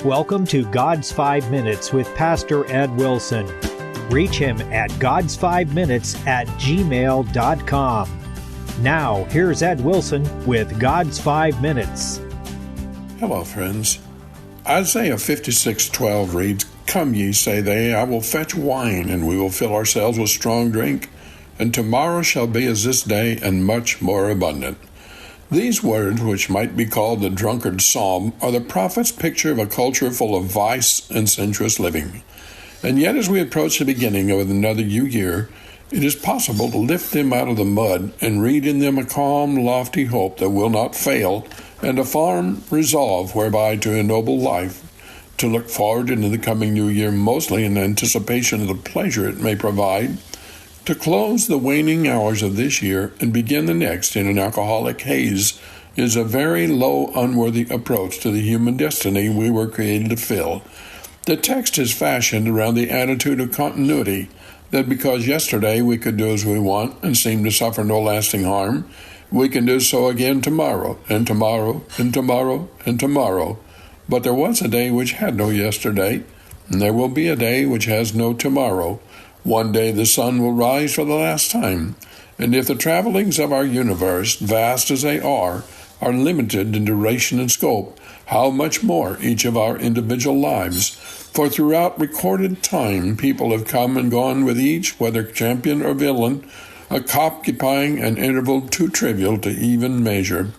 welcome to God's 5 Minutes with Pastor Ed Wilson. Reach him at gods5minutes@gmail.com. Now, here's Ed Wilson with God's 5 Minutes. Hello, friends. Isaiah 56:12 reads, "Come ye, say they, I will fetch wine, and we will fill ourselves with strong drink, and tomorrow shall be as this day, and much more abundant." These words, which might be called the drunkard's psalm, are the prophet's picture of a culture full of vice and sensuous living. And yet, as we approach the beginning of another new year, it is possible to lift them out of the mud and read in them a calm, lofty hope that will not fail, and a firm resolve whereby to ennoble life, to look forward into the coming new year mostly in anticipation of the pleasure it may provide, to close the waning hours of this year and begin the next in an alcoholic haze is a very low, unworthy approach to the human destiny we were created to fill. The text is fashioned around the attitude of continuity, that because yesterday we could do as we want and seem to suffer no lasting harm, we can do so again tomorrow, and tomorrow, and tomorrow, and tomorrow. But there was a day which had no yesterday, and there will be a day which has no tomorrow. One day the sun will rise for the last time, and if the travelings of our universe, vast as they are limited in duration and scope, how much more each of our individual lives? For throughout recorded time, people have come and gone with each, whether champion or villain, occupying an interval too trivial to even measure.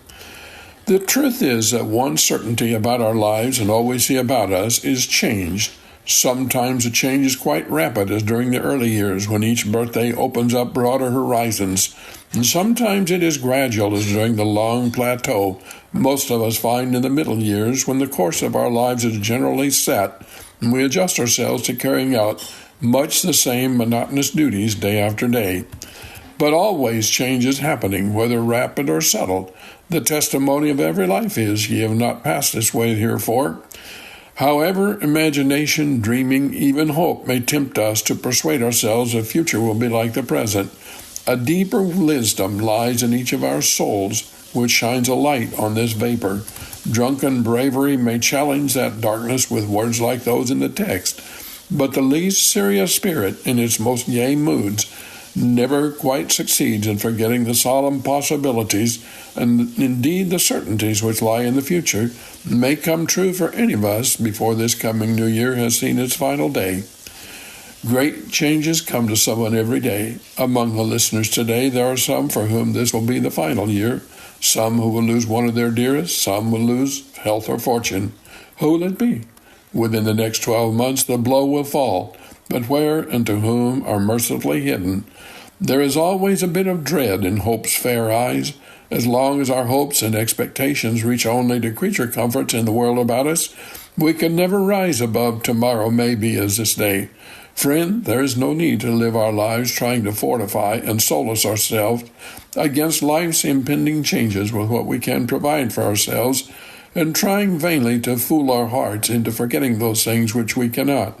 The truth is that one certainty about our lives and all we see about us is change. Sometimes the change is quite rapid, as during the early years when each birthday opens up broader horizons, and sometimes it is gradual, as during the long plateau most of us find in the middle years, when the course of our lives is generally set and we adjust ourselves to carrying out much the same monotonous duties day after day. But always change is happening, whether rapid or subtle. The testimony of every life is, ye have not passed this way heretofore. However, imagination, dreaming, even hope may tempt us to persuade ourselves the future will be like the present. A deeper wisdom lies in each of our souls, which shines a light on this vapor. Drunken bravery may challenge that darkness with words like those in the text, but the least serious spirit, in its most gay moods, never quite succeeds in forgetting the solemn possibilities and indeed the certainties which lie in the future may come true for any of us before this coming new year has seen its final day. Great changes come to someone every day. Among the listeners today, there are some for whom this will be the final year, some who will lose one of their dearest, some will lose health or fortune. Who will it be? Within the next 12 months, the blow will fall, but where and to whom are mercifully hidden. There is always a bit of dread in hope's fair eyes. As long as our hopes and expectations reach only to creature comforts in the world about us, we can never rise above tomorrow may be as this day. Friend, there is no need to live our lives trying to fortify and solace ourselves against life's impending changes with what we can provide for ourselves, and trying vainly to fool our hearts into forgetting those things which we cannot.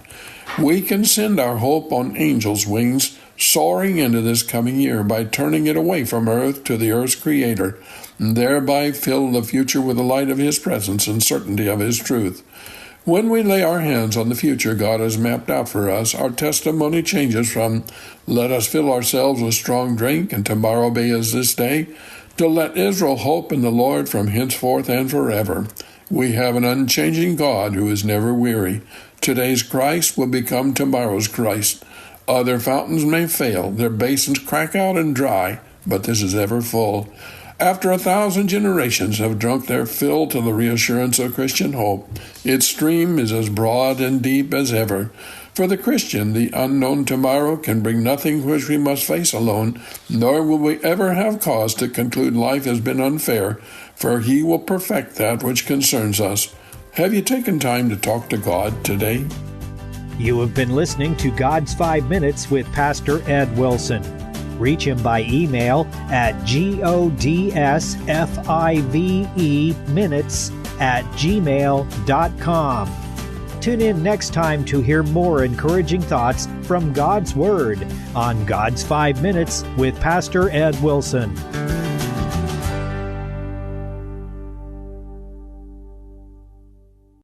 We can send our hope on angels' wings, soaring into this coming year by turning it away from earth to the earth's creator, and thereby fill the future with the light of his presence and certainty of his truth. When we lay our hands on the future God has mapped out for us, our testimony changes from, "Let us fill ourselves with strong drink, and tomorrow be as this day," to "Let Israel hope in the Lord from henceforth and forever." We have an unchanging God who is never weary. Today's Christ will become tomorrow's Christ. Other fountains may fail, their basins crack out and dry, but this is ever full. After 1,000 generations have drunk their fill to the reassurance of Christian hope, its stream is as broad and deep as ever. For the Christian, the unknown tomorrow can bring nothing which we must face alone, nor will we ever have cause to conclude life has been unfair, for he will perfect that which concerns us. Have you taken time to talk to God today? You have been listening to God's 5 Minutes with Pastor Ed Wilson. Reach him by email at godsfiveminutes@gmail.com. Tune in next time to hear more encouraging thoughts from God's Word on God's 5 Minutes with Pastor Ed Wilson.